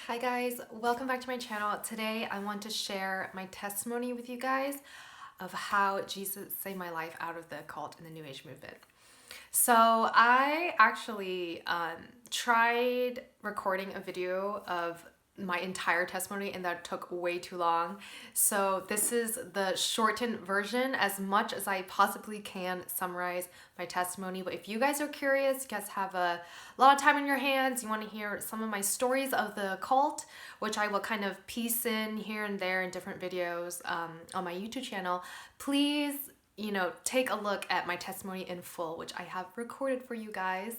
Hi guys, welcome back to my channel. Today I want to share my testimony with you guys of how Jesus saved my life out of the occult and the New Age movement. So I actually tried recording a video of my entire testimony and that took way too long. So this is the shortened version as much as I possibly can summarize my testimony. But if you guys are curious, you guys have a lot of time in your hands, you want to hear some of my stories of the occult, which I will kind of piece in here and there in different videos on my YouTube channel, please take a look at my testimony in full, which I have recorded for you guys.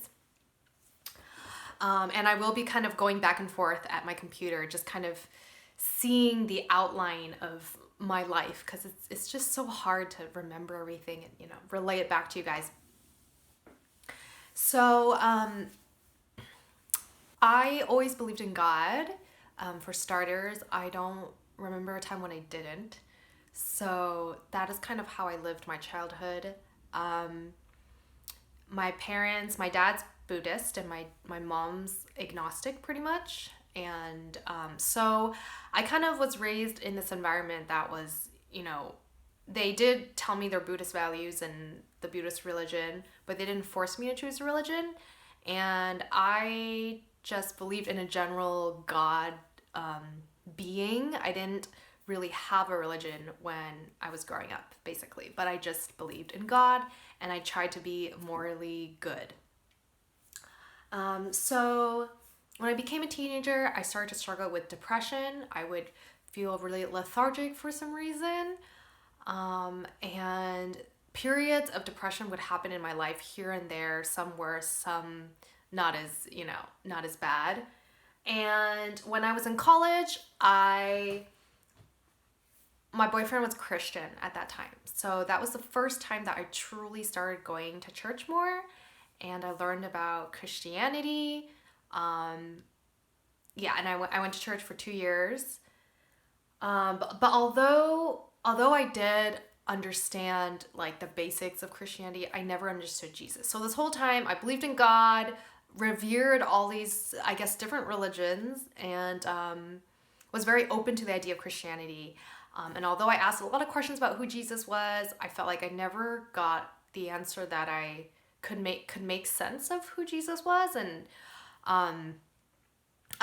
And I will be kind of going back and forth at my computer, just kind of seeing the outline of my life, because it's just so hard to remember everything and, relay it back to you guys. So I always believed in God. For starters, I don't remember a time when I didn't. So that is kind of how I lived my childhood. My dad's Buddhist and my mom's agnostic pretty much. And so I kind of was raised in this environment that was, they did tell me their Buddhist values and the Buddhist religion, but they didn't force me to choose a religion. And I just believed in a general God being. I didn't really have a religion when I was growing up, basically, but I just believed in God and I tried to be morally good. So when I became a teenager, I started to struggle with depression. I would feel really lethargic for some reason. And periods of depression would happen in my life here and there, some worse, some not as bad. And when I was in college, my boyfriend was Christian at that time. So that was the first time that I truly started going to church more. And I learned about Christianity. And I went to church for 2 years. But although I did understand like the basics of Christianity, I never understood Jesus. So this whole time I believed in God, revered all these, I guess, different religions, and was very open to the idea of Christianity. And although I asked a lot of questions about who Jesus was, I felt like I never got the answer that I could make sense of who Jesus was. And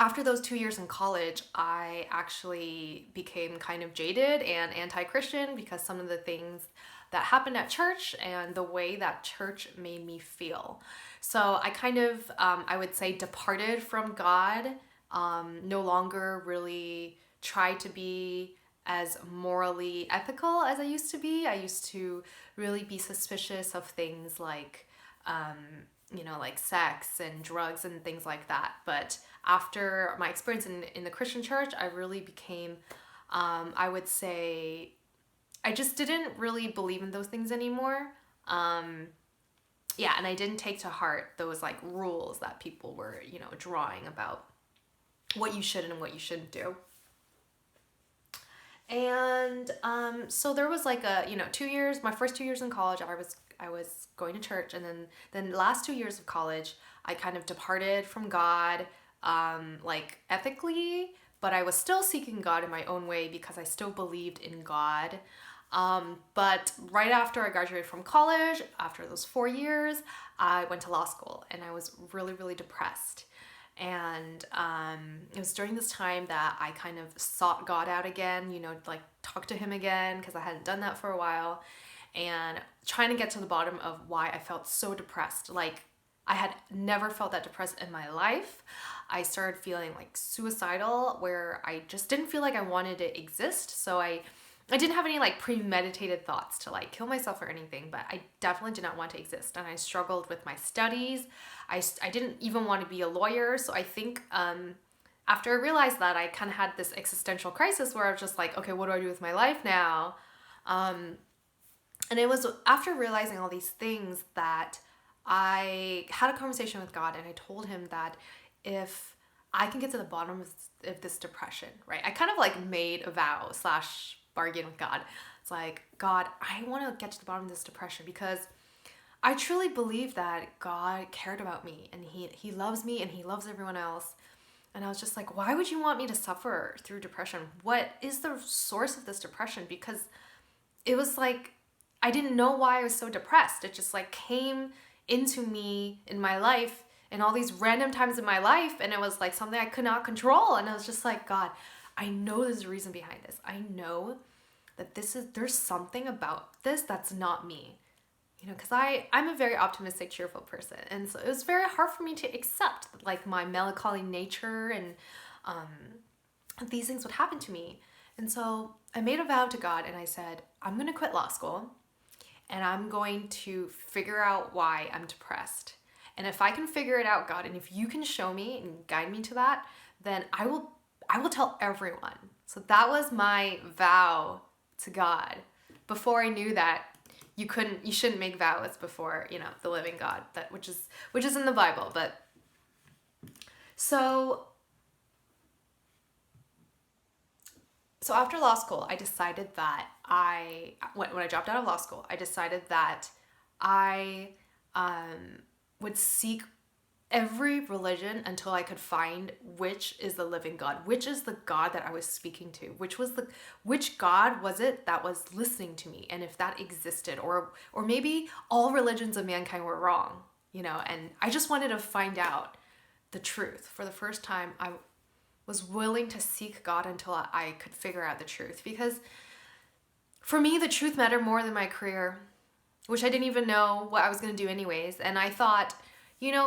after those 2 years in college, I actually became kind of jaded and anti-Christian because some of the things that happened at church and the way that church made me feel. So I kind of, I would say, departed from God, no longer really tried to be as morally ethical as I used to be. I used to really be suspicious of things like, like sex and drugs and things like that. But after my experience in the Christian church, I really became, I would say, I just didn't really believe in those things anymore. And I didn't take to heart those like rules that people were, drawing about what you should and what you shouldn't do. And so there was like a 2 years, my first 2 years in college, I was going to church, and then the last 2 years of college, I kind of departed from God, like ethically, but I was still seeking God in my own way because I still believed in God. But right after I graduated from college, after those 4 years, I went to law school and I was really, really depressed. And it was during this time that I kind of sought God out again, like talk to him again, because I hadn't done that for a while, and trying to get to the bottom of why I felt so depressed. Like I had never felt that depressed in my life. I started feeling like suicidal, where I just didn't feel like I wanted to exist. So I didn't have any like premeditated thoughts to like kill myself or anything, but I definitely did not want to exist. And I struggled with my studies. I didn't even want to be a lawyer. So I think after I realized that, I kind of had this existential crisis where I was just like, okay, what do I do with my life now? And it was after realizing all these things that I had a conversation with God, and I told him that if I can get to the bottom of this depression, right? I kind of like made a vow / bargain with God. It's like, God, I want to get to the bottom of this depression because I truly believe that God cared about me, and he loves me and he loves everyone else. And I was just like, why would you want me to suffer through depression? What is the source of this depression? Because it was like, I didn't know why I was so depressed. It just like came into me in my life in all these random times in my life. And it was like something I could not control. And I was just like, God, I know there's a reason behind this. I know that there's something about this that's not me. Because I'm a very optimistic, cheerful person. And so it was very hard for me to accept like my melancholy nature and these things would happen to me. And so I made a vow to God and I said, I'm going to quit law school and I'm going to figure out why I'm depressed. And if I can figure it out, God, and if you can show me and guide me to that, then I will tell everyone. So that was my vow to God. Before I knew that you shouldn't make vows before, the living God, which is in the Bible. But so after law school, I decided that when I dropped out of law school, I decided that I would seek every religion until I could find which is the living God, which is the God that I was speaking to, which God was it that was listening to me, and if that existed, or maybe all religions of mankind were wrong, and I just wanted to find out the truth. For the first time, I was willing to seek God until I could figure out the truth, because for me, the truth mattered more than my career, which I didn't even know what I was going to do anyways. And I thought,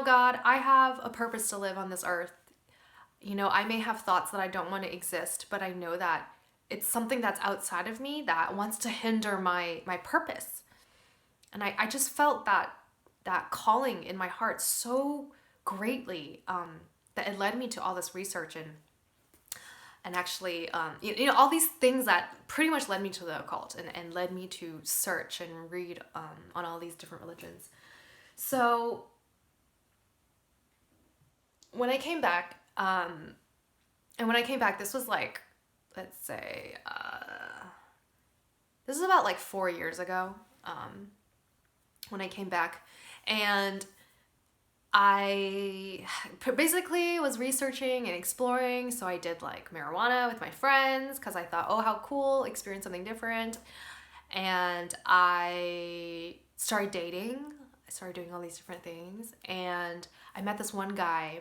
God, I have a purpose to live on this earth. I may have thoughts that I don't want to exist, but I know that it's something that's outside of me that wants to hinder my purpose. And I just felt that calling in my heart so greatly that it led me to all this research and actually, all these things that pretty much led me to the occult and led me to search and read on all these different religions. So when I came back, this was like, let's say, this is about like 4 years ago, when I came back, and I basically was researching and exploring. So I did like marijuana with my friends because I thought, oh, how cool, experience something different. And I started dating. I started doing all these different things. And I met this one guy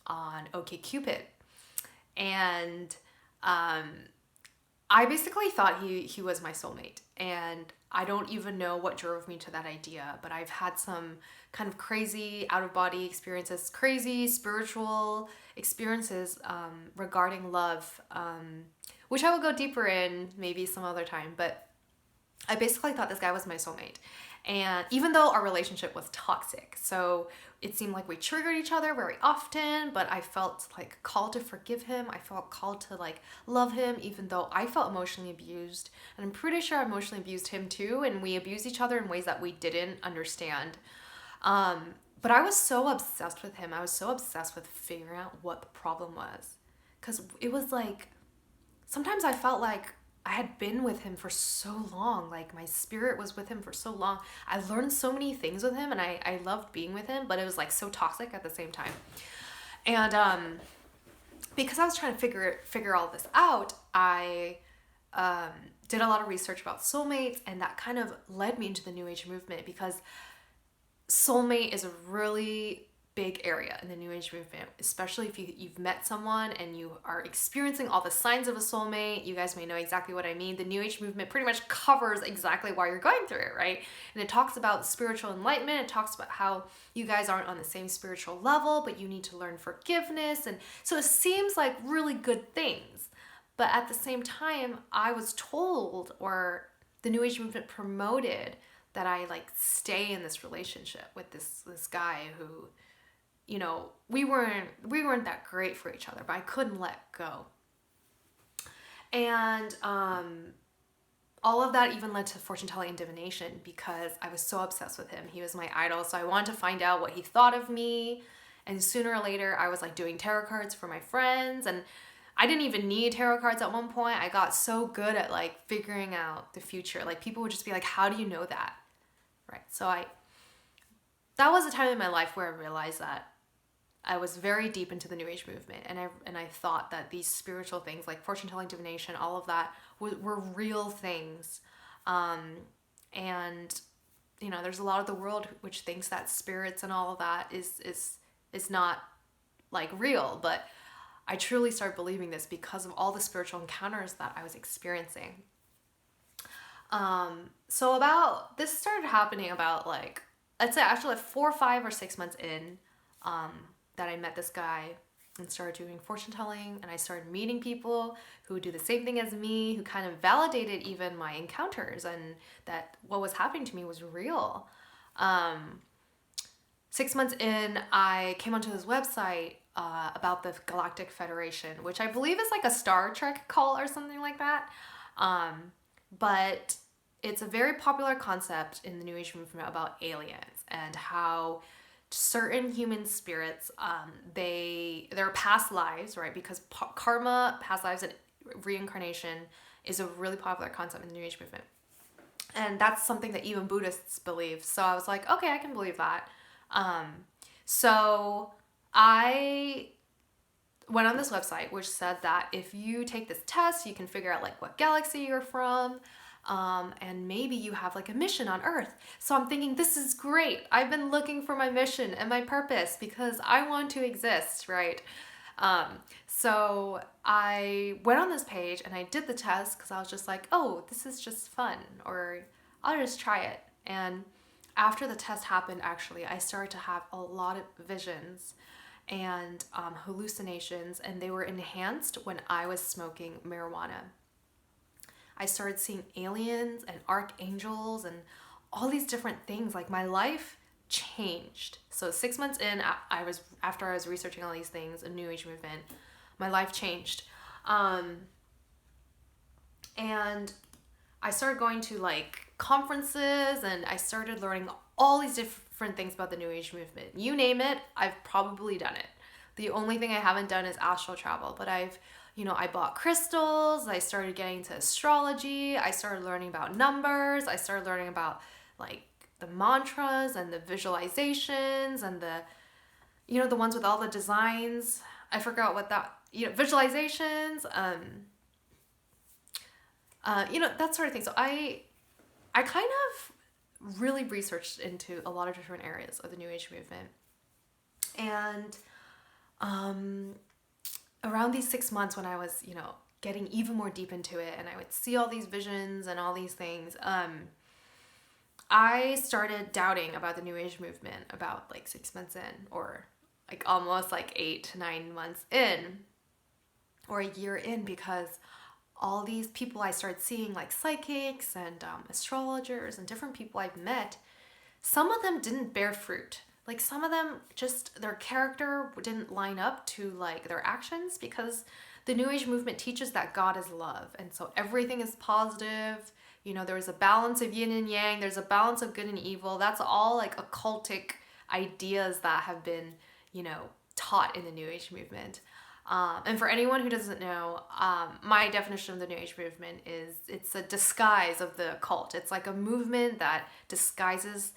on OkCupid. And I basically thought he was my soulmate. And I don't even know what drove me to that idea, but I've had some kind of crazy out-of-body experiences, crazy spiritual experiences regarding love, which I will go deeper in maybe some other time. But I basically thought this guy was my soulmate. And even though our relationship was toxic, so it seemed like we triggered each other very often, but I felt like called to forgive him. I felt called to like love him, even though I felt emotionally abused. And I'm pretty sure I emotionally abused him too. And we abused each other in ways that we didn't understand. But I was so obsessed with him. I was so obsessed with figuring out what the problem was. Because it was like, sometimes I felt like I had been with him for so long. Like my spirit was with him for so long. I learned so many things with him and I loved being with him, but it was like so toxic at the same time. And because I was trying to figure all this out, I did a lot of research about soulmates, and that kind of led me into the New Age movement, because soulmate is a really big area in the New Age movement, especially if you've met someone and you are experiencing all the signs of a soulmate. You guys may know exactly what I mean. The New Age movement pretty much covers exactly why you're going through it, right? And it talks about spiritual enlightenment. It talks about how you guys aren't on the same spiritual level, but you need to learn forgiveness. And so it seems like really good things. But at the same time, I was told, or the New Age movement promoted, that I like stay in this relationship with this guy who, we weren't that great for each other, but I couldn't let go. And all of that even led to fortune telling and divination, because I was so obsessed with him. He was my idol, so I wanted to find out what he thought of me. And sooner or later, I was like doing tarot cards for my friends, and I didn't even need tarot cards at one point. I got so good at like figuring out the future. Like people would just be like, how do you know that? Right. So that was a time in my life where I realized that I was very deep into the New Age movement, and I thought that these spiritual things like fortune telling, divination, all of that were real things. And there's a lot of the world which thinks that spirits and all of that is not like real, but I truly started believing this because of all the spiritual encounters that I was experiencing. So about this started happening about like, I'd say actually like 4, 5, or 6 months in, that I met this guy and started doing fortune telling, and I started meeting people who do the same thing as me, who kind of validated even my encounters and that what was happening to me was real. 6 months in, I came onto this website about the Galactic Federation, which I believe is like a Star Trek cult or something like that. But it's a very popular concept in the New Age movement about aliens and how certain human spirits, their past lives, right? Because karma, past lives, and reincarnation is a really popular concept in the New Age movement. And that's something that even Buddhists believe. So I was like, okay, I can believe that. So I went on this website which said that if you take this test, you can figure out like what galaxy you're from, and maybe you have like a mission on Earth. So I'm thinking, this is great. I've been looking for my mission and my purpose because I want to exist, right? So I went on this page and I did the test because I was just like, oh, this is just fun, or I'll just try it. And after the test happened, actually, I started to have a lot of visions and hallucinations, and they were enhanced when I was smoking marijuana. I started seeing aliens and archangels and all these different things. Like, my life changed. So 6 months in, after I was researching all these things, a New Age movement, my life changed. And I started going to like conferences, and I started learning all these different things about the New Age movement. You name it, I've probably done it. The only thing I haven't done is astral travel, but I bought crystals, I started getting into astrology, I started learning about numbers, I started learning about like the mantras and the visualizations and the ones with all the designs. I forgot what that, visualizations, that sort of thing. So I kind of really researched into a lot of different areas of the New Age movement. And around these 6 months when I was, getting even more deep into it, and I would see all these visions and all these things, I started doubting about the New Age movement about like 6 months in, or like almost like 8 to 9 months in, or a year in, because all these people I started seeing, like psychics and astrologers and different people I've met, some of them didn't bear fruit. Like, some of them just, their character didn't line up to like their actions, because the New Age movement teaches that God is love. And so everything is positive. There's a balance of yin and yang. There's a balance of good and evil. That's all like occultic ideas that have been, taught in the New Age movement. And for anyone who doesn't know, my definition of the New Age movement is it's a disguise of the occult. It's like a movement that disguises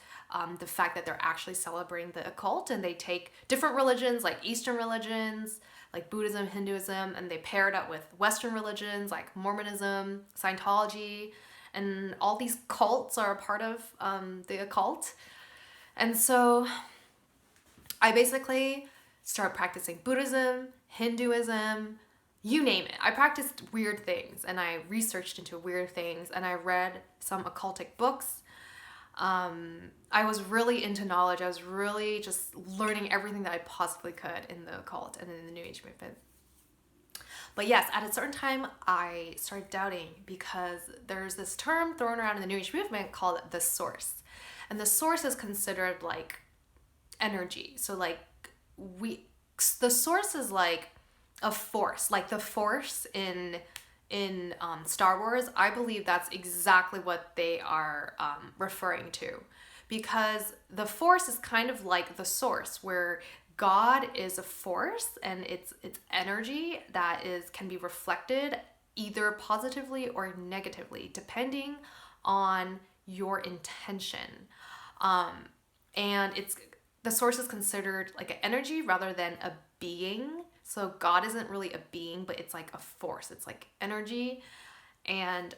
the fact that they're actually celebrating the occult, and they take different religions, like Eastern religions, like Buddhism, Hinduism, and they pair it up with Western religions like Mormonism, Scientology, and all these cults are a part of the occult. And so I basically start practicing Buddhism, Hinduism, you name it. I practiced weird things, and I researched into weird things, and I read some occultic books. I was really into knowledge. I was really just learning everything that I possibly could in the occult and in the New Age movement. But yes, at a certain time, I started doubting, because there's this term thrown around in the New Age movement called the source. And the source is considered like energy. So like the source is like a force, like the force in Star Wars. I believe that's exactly what they are referring to, because the force is kind of like the source, where God is a force, and it's energy that can be reflected either positively or negatively depending on your intention. And the source is considered like an energy rather than a being. So God isn't really a being, but it's like a force. It's like energy. And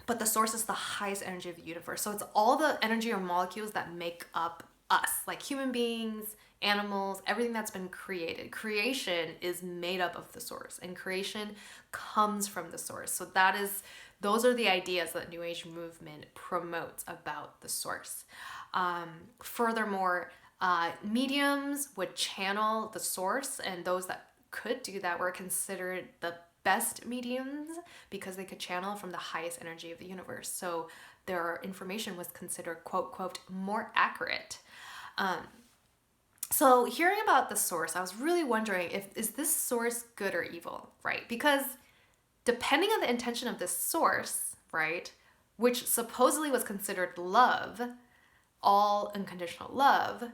but the source is the highest energy of the universe. So it's all the energy or molecules that make up us, like human beings, animals, everything that's been created. Creation is made up of the source, and creation comes from the source. So those are the ideas that New Age movement promotes about the source. Furthermore, mediums would channel the source, and those that could do that were considered the best mediums because they could channel from the highest energy of the universe. So their information was considered, quote, quote, more accurate. So hearing about the source, I was really wondering is this source good or evil, right? Because depending on the intention of this source, right, which supposedly was considered love, all unconditional love,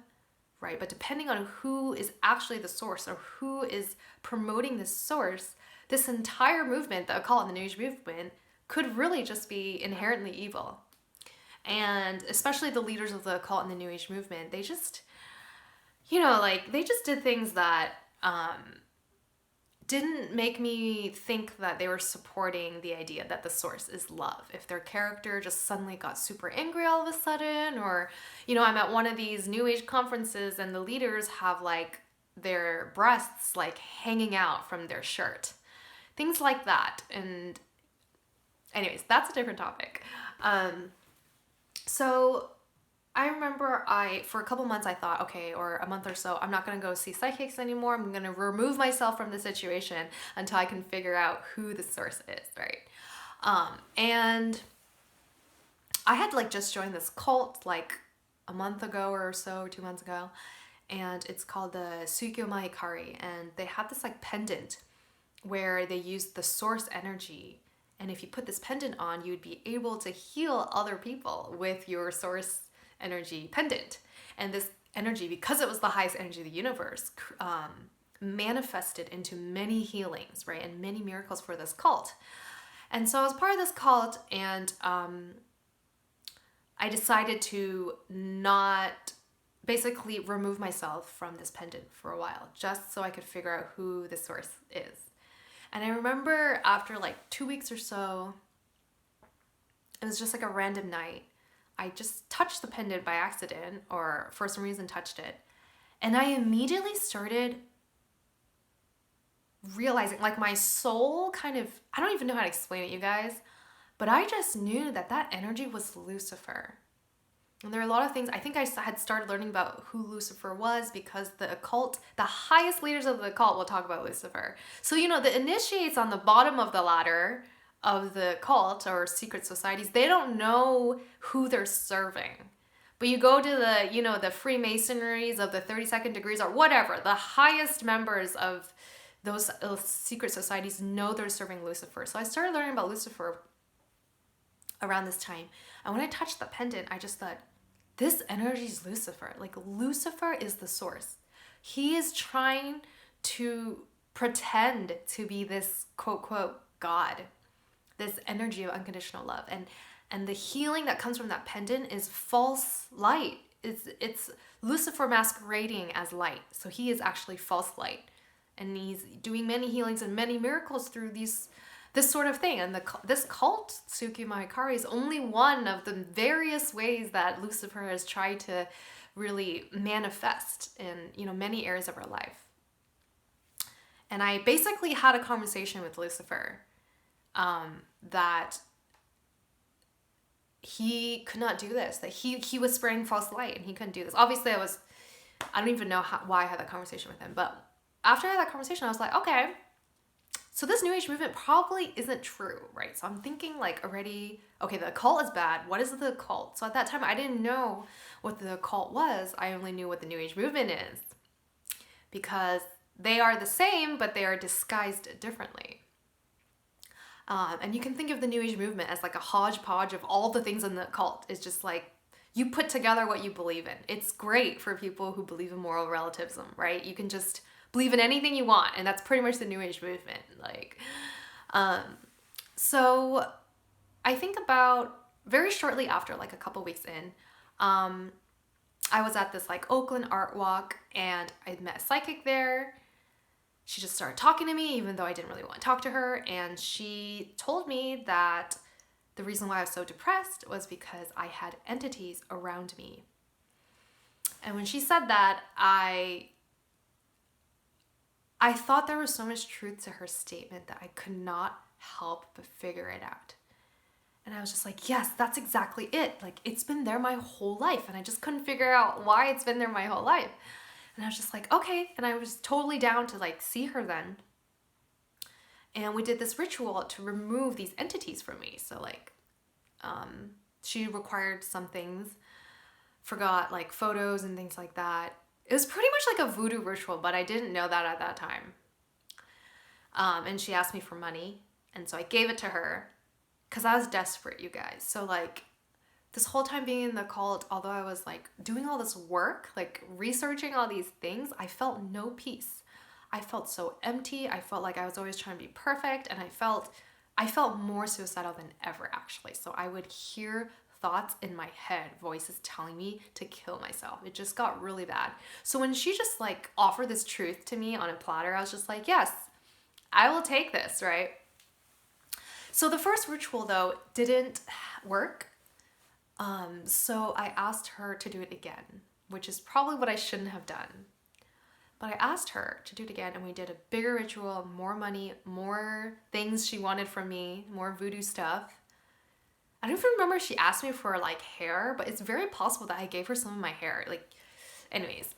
right? But depending on who is actually the source or who is promoting this source, this entire movement, the occult and the New Age movement, could really just be inherently evil. And especially the leaders of the occult and the New Age movement, they just, they just did things that didn't make me think that they were supporting the idea that the source is love. If their character just suddenly got super angry all of a sudden, or, I'm at one of these New Age conferences and the leaders have like their breasts like hanging out from their shirt. Things like that. And anyways, that's a different topic. So I remember for a couple months I thought, okay, or a month or so, I'm not going to go see psychics anymore. I'm going to remove myself from the situation until I can figure out who the source is, right? And I had like just joined this cult like a month ago or so, 2 months ago. And it's called the Tsukyo Mahikari. And they have this like pendant where they use the source energy. And if you put this pendant on, you'd be able to heal other people with your source energy pendant. And this energy, because it was the highest energy of the universe, manifested into many healings, right? And many miracles for this cult. And so I was part of this cult, and I decided to not basically remove myself from this pendant for a while, just so I could figure out who the source is. And I remember after like 2 weeks or so, it was just like a random night. I just touched the pendant by accident, or for some reason touched it. And I immediately started realizing, like my soul kind of, I don't even know how to explain it, you guys, but I just knew that energy was Lucifer. And there are a lot of things, I think I had started learning about who Lucifer was because the occult, the highest leaders of the occult will talk about Lucifer. So, the initiates on the bottom of the ladder of the cult or secret societies, they don't know who they're serving. But you go to the Freemasonries of the 32nd degrees or whatever, the highest members of those secret societies know they're serving Lucifer. So I started learning about Lucifer around this time. And when I touched the pendant, I just thought, this energy is Lucifer. Like Lucifer is the source. He is trying to pretend to be this quote, quote, God, this energy of unconditional love. And the healing that comes from that pendant is false light. It's Lucifer masquerading as light. So he is actually false light. And he's doing many healings and many miracles through this sort of thing. And this cult, Tsukyo Mahikari, is only one of the various ways that Lucifer has tried to really manifest in many areas of our life. And I basically had a conversation with Lucifer that he could not do this, that he was spreading false light and he couldn't do this. Obviously, I don't even know why I had that conversation with him. But after I had that conversation, I was like, okay, so this New Age movement probably isn't true, right? So I'm thinking like already, okay, the occult is bad. What is the occult? So at that time, I didn't know what the occult was. I only knew what the New Age movement is because they are the same, but they are disguised differently. And you can think of the New Age movement as like a hodgepodge of all the things in the occult. It's just like you put together what you believe in. It's great for people who believe in moral relativism, right? You can just believe in anything you want, and that's pretty much the New Age movement. So I think about very shortly after, like a couple weeks in, I was at this like Oakland art walk and I met a psychic there. She just started talking to me even though I didn't really want to talk to her. And she told me that the reason why I was so depressed was because I had entities around me. And when she said that, I thought there was so much truth to her statement that I could not help but figure it out. And I was just like, yes, that's exactly it. Like, it's been there my whole life. And I just couldn't figure out why it's been there my whole life. And I was just like, okay. And I was totally down to like see her then. And we did this ritual to remove these entities from me. So like, she required some things, forgot like photos and things like that. It was pretty much like a voodoo ritual, but I didn't know that at that time. And she asked me for money. And so I gave it to her. Because I was desperate, you guys. So like this whole time being in the cult, although I was like doing all this work, like researching all these things, I felt no peace. I felt so empty. I felt like I was always trying to be perfect. And I felt more suicidal than ever, actually. So I would hear thoughts in my head, voices telling me to kill myself. It just got really bad. So when she just like offered this truth to me on a platter, I was just like, yes, I will take this, right? So the first ritual, though, didn't work. So I asked her to do it again, which is probably what I shouldn't have done. But I asked her to do it again, and we did a bigger ritual, more money, more things she wanted from me, more voodoo stuff. I don't even remember if she asked me for like hair, but it's very possible that I gave her some of my hair. Like, anyways,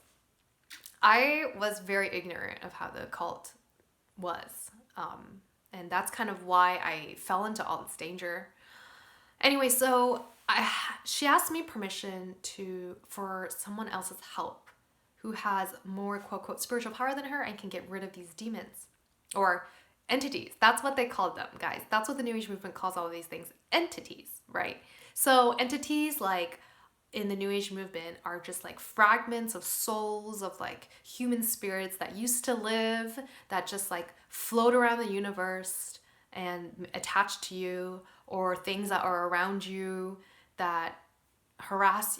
I was very ignorant of how the occult was. And that's kind of why I fell into all this danger. Anyway, so she asked me permission for someone else's help who has more quote unquote spiritual power than her and can get rid of these demons or entities. That's what they called them, guys. That's what the New Age movement calls all of these things, entities, right? So entities like in the New Age movement are just like fragments of souls of like human spirits that used to live, that just like float around the universe and attach to you, or things that are around you that harass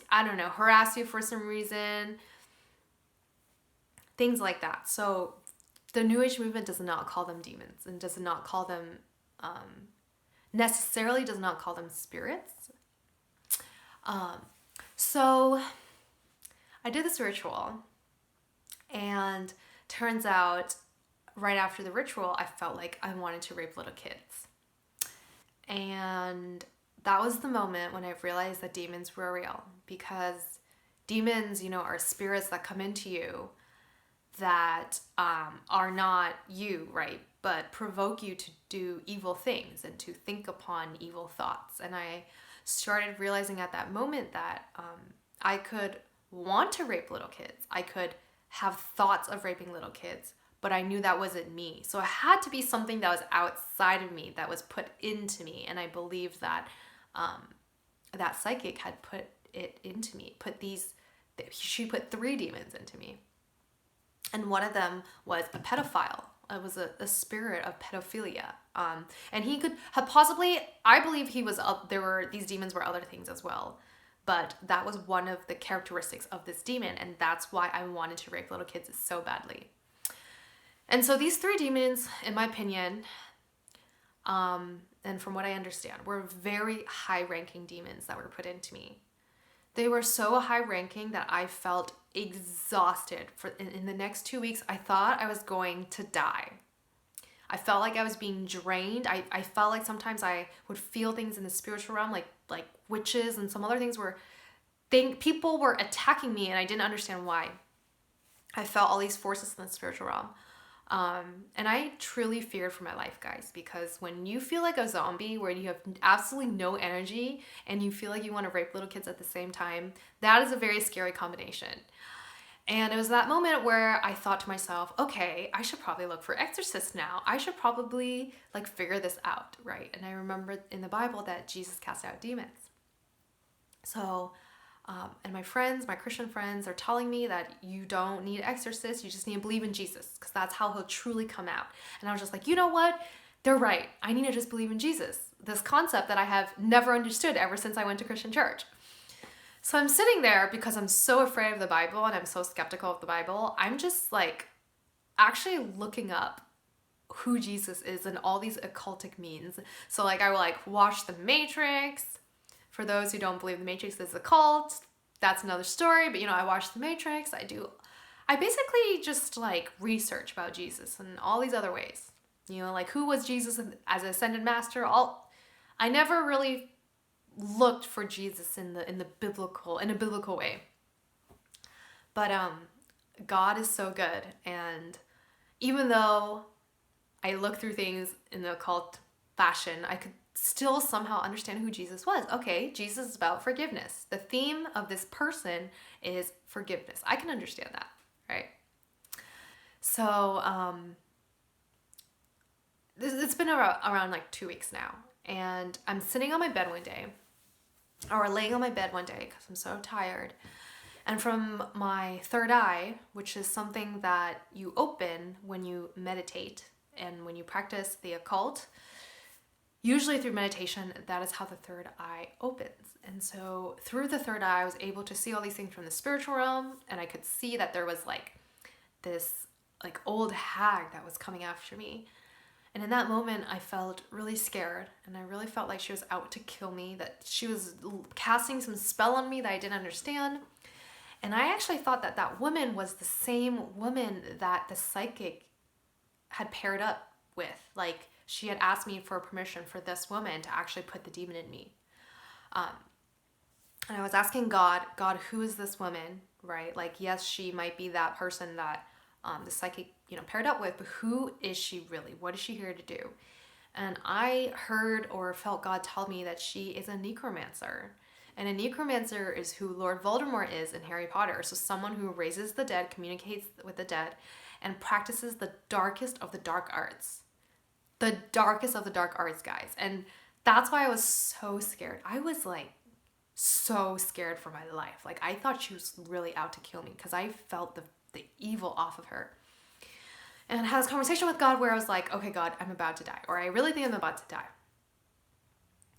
you for some reason, things like that. So the New Age movement does not call them demons and does not call them necessarily does not call them spirits. So I did this ritual, and turns out right after the ritual, I felt like I wanted to rape little kids. And that was the moment when I realized that demons were real, because demons, are spirits that come into you that are not you, right? But provoke you to do evil things and to think upon evil thoughts. And I started realizing at that moment that I could want to rape little kids. I could have thoughts of raping little kids, but I knew that wasn't me. So it had to be something that was outside of me, that was put into me. And I believed that that psychic had put it into me, she put 3 demons into me. And one of them was a pedophile. It was a spirit of pedophilia. And he could have possibly, I believe these demons were other things as well. But that was one of the characteristics of this demon. And that's why I wanted to rape little kids so badly. And so these 3 demons, in my opinion, and from what I understand, were very high-ranking demons that were put into me. They were so high-ranking that I felt exhausted. In the next 2 weeks, I thought I was going to die. I felt like I was being drained. I felt like sometimes I would feel things in the spiritual realm, like witches and some other things people were attacking me, and I didn't understand why. I felt all these forces in the spiritual realm. And I truly feared for my life, guys, because when you feel like a zombie, where you have absolutely no energy and you feel like you want to rape little kids at the same time, that is a very scary combination. And it was that moment where I thought to myself, okay, I should probably look for exorcists now. I should probably figure this out, right? And I remember in the Bible that Jesus cast out demons. So, and my Christian friends are telling me that you don't need exorcists, you just need to believe in Jesus, because that's how he'll truly come out. And I was just like, you know what? They're right. I need to just believe in Jesus. This concept that I have never understood ever since I went to Christian church. So I'm sitting there because I'm so afraid of the Bible and I'm so skeptical of the Bible. I'm just like actually looking up who Jesus is and all these occultic means. So like I will like watch The Matrix. For those who don't believe The Matrix is a cult, that's another story. But I watch The Matrix. I basically just like research about Jesus and all these other ways. Like who was Jesus as an ascended master? I never really looked for Jesus in a biblical way. But God is so good, and even though I look through things in the occult fashion, I could still somehow understand who Jesus was. Okay, Jesus is about forgiveness. The theme of this person is forgiveness. I can understand that, right? So it's been around like 2 weeks now, and I'm sitting on my bed one day, or laying on my bed one day because I'm so tired. And from my third eye, which is something that you open when you meditate and when you practice the occult, usually through meditation, that is how the third eye opens. And so through the third eye, I was able to see all these things from the spiritual realm, and I could see that there was like this like old hag that was coming after me. And in that moment, I felt really scared, and I really felt like she was out to kill me, that she was casting some spell on me that I didn't understand. And I actually thought that that woman was the same woman that the psychic had paired up with. Like, she had asked me for permission for this woman to actually put the demon in me. And I was asking God, who is this woman, right? Like, yes, she might be that person that the psychic, paired up with, but who is she really? What is she here to do? And I heard or felt God tell me that she is a necromancer. And a necromancer is who Lord Voldemort is in Harry Potter. So someone who raises the dead, communicates with the dead, and practices the darkest of the dark arts. The darkest of the dark arts, guys. And that's why I was so scared. I was like so scared for my life. Like, I thought she was really out to kill me because I felt the evil off of her. And I had this conversation with God where I was like, okay, God, I'm about to die. Or I really think I'm about to die.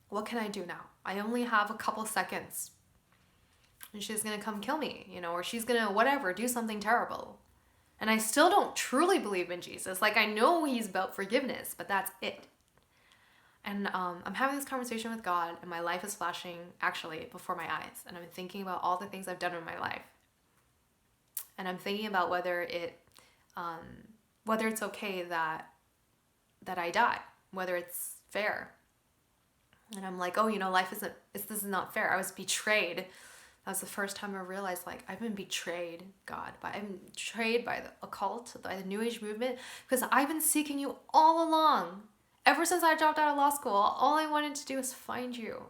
What can I do now? I only have a couple seconds. And she's going to come kill me, or she's going to whatever, do something terrible. And I still don't truly believe in Jesus. Like, I know he's about forgiveness, but that's it. And I'm having this conversation with God, and my life is flashing actually before my eyes. And I'm thinking about all the things I've done in my life. And I'm thinking about whether it's okay that I die, whether it's fair. And I'm like, this is not fair. I was betrayed. That was the first time I realized, like, I've been betrayed, God. I've been betrayed by the occult, by the New Age movement, because I've been seeking you all along. Ever since I dropped out of law school, all I wanted to do was find you.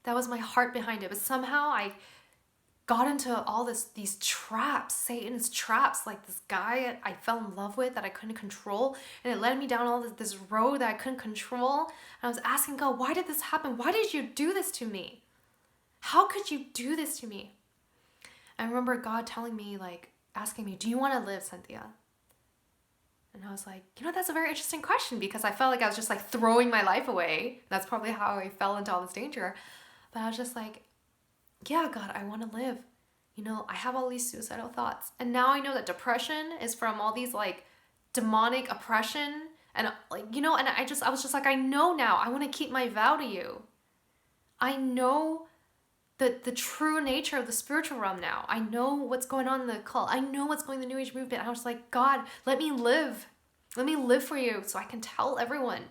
That was my heart behind it. But somehow I got into all these traps, Satan's traps, like this guy I fell in love with that I couldn't control, and it led me down all this road that I couldn't control. And I was asking God, why did this happen? Why did you do this to me? How could you do this to me? I remember God telling me, like, asking me, do you want to live, Cynthia? And I was like, that's a very interesting question, because I felt like I was just like throwing my life away. That's probably how I fell into all this danger. But I was just like, yeah, God, I want to live. I have all these suicidal thoughts. And now I know that depression is from all these like demonic oppression. And like, and I was just like, I know now. I want to keep my vow to you. I know the true nature of the spiritual realm now. I know what's going on in the occult. I know what's going on in the New Age movement. I was like, God, let me live. Let me live for you so I can tell everyone.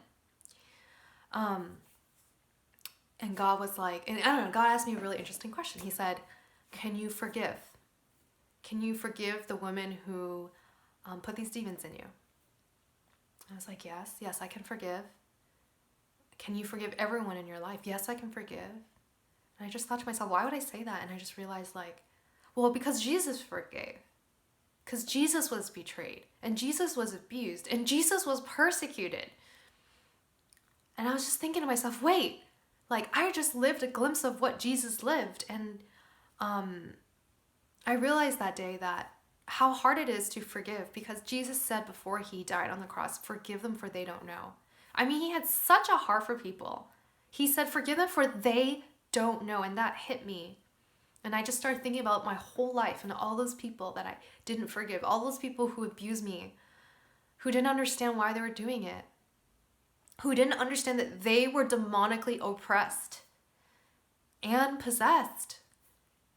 And God was like, and I don't know, God asked me a really interesting question. He said, can you forgive? Can you forgive the woman who put these demons in you? I was like, yes, I can forgive. Can you forgive everyone in your life? Yes, I can forgive. And I just thought to myself, why would I say that? And I just realized, like, well, because Jesus forgave. Because Jesus was betrayed. And Jesus was abused. And Jesus was persecuted. And I was just thinking to myself, wait, like, I just lived a glimpse of what Jesus lived. And I realized that day that how hard it is to forgive, because Jesus said before he died on the cross, forgive them for they don't know. I mean, he had such a heart for people. He said, forgive them for they don't know. And that hit me. And I just started thinking about my whole life and all those people that I didn't forgive, all those people who abused me, who didn't understand why they were doing it, who didn't understand that they were demonically oppressed and possessed.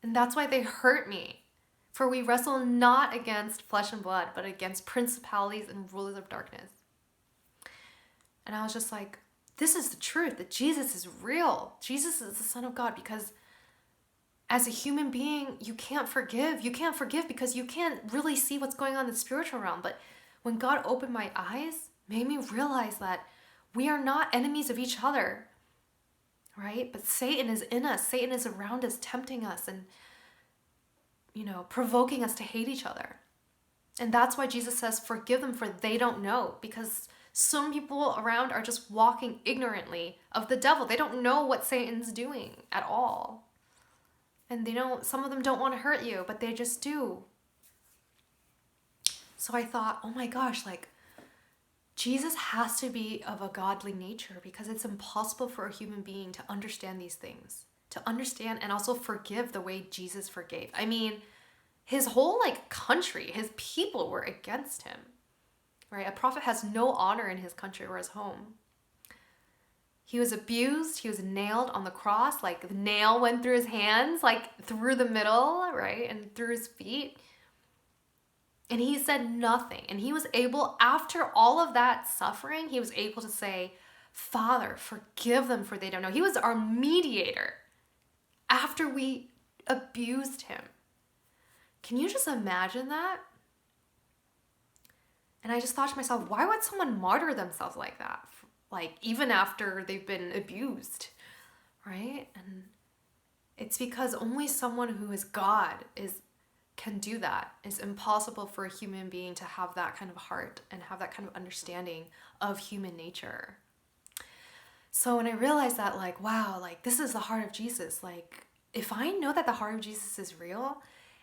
And that's why they hurt me. For we wrestle not against flesh and blood, but against principalities and rulers of darkness. And I was just like, this is the truth, that Jesus is real. Jesus is the Son of God, because as a human being, you can't forgive. You can't forgive because you can't really see what's going on in the spiritual realm. But when God opened my eyes, made me realize that we are not enemies of each other, right? But Satan is in us. Satan is around us, tempting us and, provoking us to hate each other. And that's why Jesus says, forgive them, for they don't know. Because some people around are just walking ignorantly of the devil. They don't know what Satan's doing at all. And some of them don't want to hurt you, but they just do. So I thought, oh my gosh, like, Jesus has to be of a godly nature, because it's impossible for a human being to understand these things, to understand and also forgive the way Jesus forgave. I mean, his whole country, his people were against him, right? A prophet has no honor in his country or his home. He was abused. He was nailed on the cross. The nail went through his hands, through the middle, right? And through his feet. And he said nothing. And he was able, after all of that suffering, he was able to say, Father, forgive them, for they don't know. He was our mediator after we abused him. Can you just imagine that? And I just thought to myself, why would someone martyr themselves like that? Even after they've been abused, right? And it's because only someone who is God can do that. It's impossible for a human being to have that kind of heart and have that kind of understanding of human nature. So when I realized that, wow, this is the heart of Jesus. If I know that the heart of Jesus is real,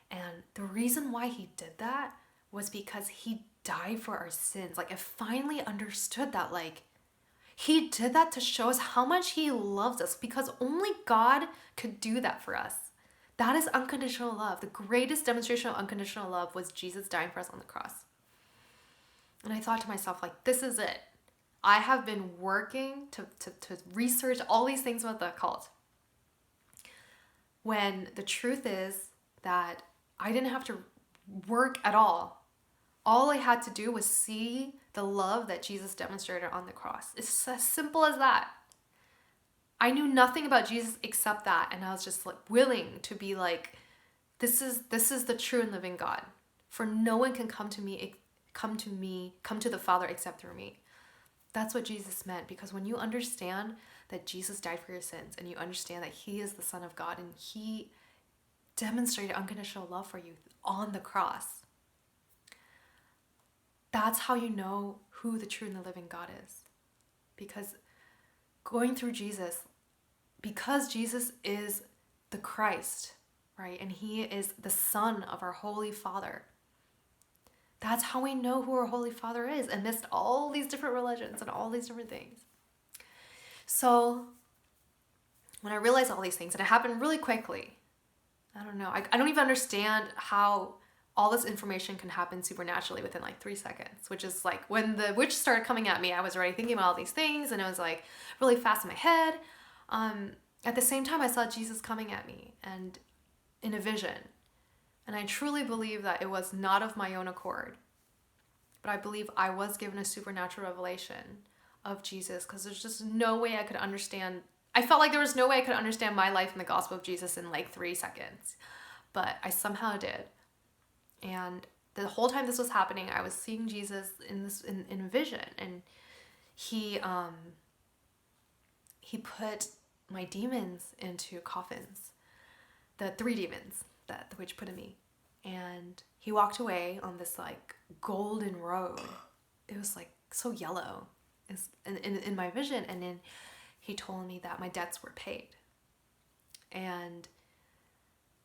and the reason why he did that was because he died for our sins. I finally understood that, he did that to show us how much he loves us, because only God could do that for us. That is unconditional love. The greatest demonstration of unconditional love was Jesus dying for us on the cross. And I thought to myself, this is it. I have been working to research all these things about the occult, when the truth is that I didn't have to work at all. All I had to do was see the love that Jesus demonstrated on the cross. It's as simple as that. I knew nothing about Jesus except that, and I was just willing to be this is the true and living God. For no one can come to the Father except through me. That's what Jesus meant, because when you understand that Jesus died for your sins, and you understand that he is the Son of God, and he demonstrated unconditional love for you on the cross, that's how you know who the true and the living God is. Because going through Jesus, because Jesus is the Christ, right? And he is the Son of our Holy Father. That's how we know who our Holy Father is, amidst all these different religions and all these different things. So when I realized all these things, and it happened really quickly, I don't know, I don't even understand how all this information can happen supernaturally within 3 seconds, which is when the witch started coming at me, I was already thinking about all these things, and it was really fast in my head. At the same time, I saw Jesus coming at me and in a vision. And I truly believe that it was not of my own accord, but I believe I was given a supernatural revelation of Jesus, because there's just no way I could understand. I felt like there was no way I could understand my life in the gospel of Jesus in 3 seconds, but I somehow did. And the whole time this was happening, I was seeing Jesus in a vision, and he put my demons into coffins, the 3 demons that the witch put in me, and he walked away on this golden road. It was so yellow, in my vision, and then he told me that my debts were paid. And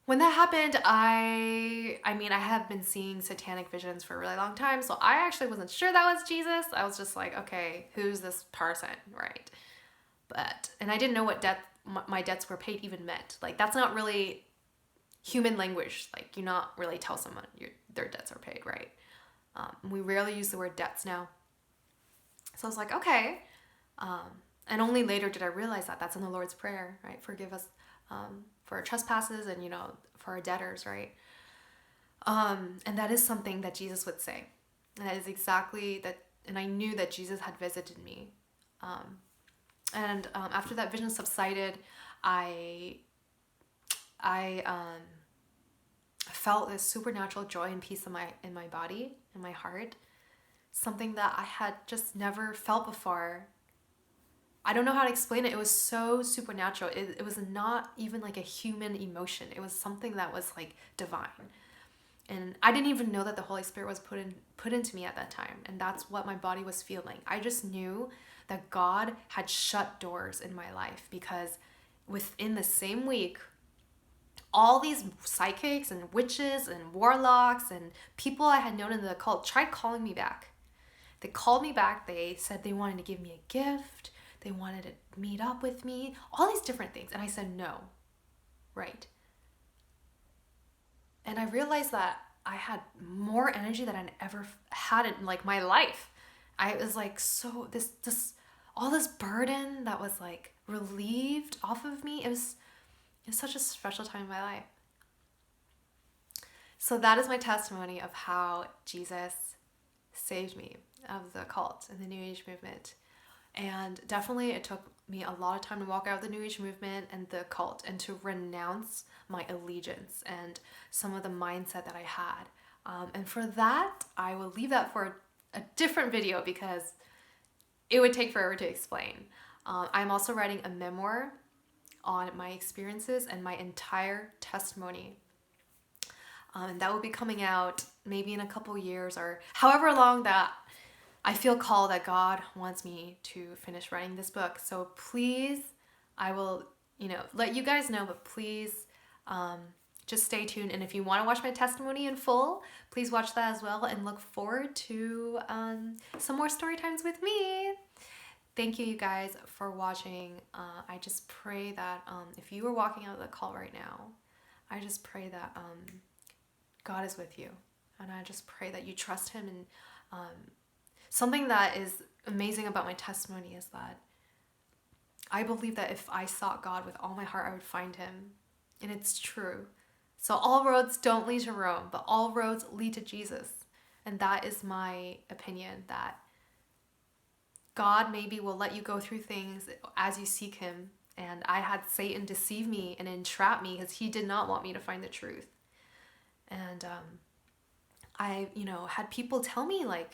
when that happened, I have been seeing satanic visions for a really long time, so I actually wasn't sure that was Jesus. I was just okay, who's this person, right? And I didn't know what my debts were paid even meant. That's not really human language. Like, you not really tell someone their debts are paid, right? We rarely use the word debts now. So I was like, okay. And only later did I realize that that's in the Lord's Prayer, right? Forgive us for our trespasses and, for our debtors, right? And that is something that Jesus would say. And that is exactly that. And I knew that Jesus had visited me. And after that vision subsided, I felt this supernatural joy and peace in my body, in my heart. Something that I had just never felt before. I don't know how to explain it. It was so supernatural. It was not even like a human emotion. It was something that was like divine. And I didn't even know that the Holy Spirit was put into me at that time. And that's what my body was feeling. I just knew that God had shut doors in my life, because within the same week, all these psychics and witches and warlocks and people I had known in the occult tried calling me back. They called me back. They said they wanted to give me a gift. They wanted to meet up with me. All these different things. And I said no. Right. And I realized that I had more energy than I'd ever had in like my life. I was like, so all this burden that was like relieved off of me. It was such a special time in my life. So that is my testimony of how Jesus saved me of the occult and the New Age movement. And definitely it took me a lot of time to walk out of the New Age movement and the occult and to renounce my allegiance and some of the mindset that I had. And for that, I will leave that for a different video because it would take forever to explain. I'm also writing a memoir on my experiences and my entire testimony. And that will be coming out maybe in a couple years or however long that I feel called that God wants me to finish writing this book. So please, I will, let you guys know, but please just stay tuned. And if you want to watch my testimony in full, please watch that as well and look forward to some more story times with me. Thank you guys for watching. I just pray that if you are walking out of the cult right now, I just pray that God is with you. And I just pray that you trust him. And something that is amazing about my testimony is that I believe that if I sought God with all my heart, I would find him. And it's true. So all roads don't lead to Rome, but all roads lead to Jesus. And that is my opinion, that God maybe will let you go through things as you seek him. And I had Satan deceive me and entrap me because he did not want me to find the truth. And I, had people tell me like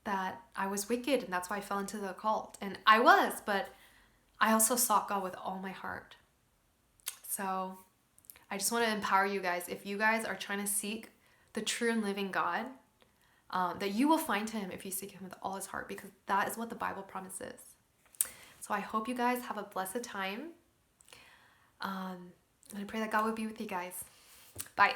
that I was wicked and that's why I fell into the occult. And I was, but I also sought God with all my heart. So I just want to empower you guys. If you guys are trying to seek the true and living God, that you will find him if you seek him with all his heart, because that is what the Bible promises. So I hope you guys have a blessed time. And I pray that God will be with you guys. Bye.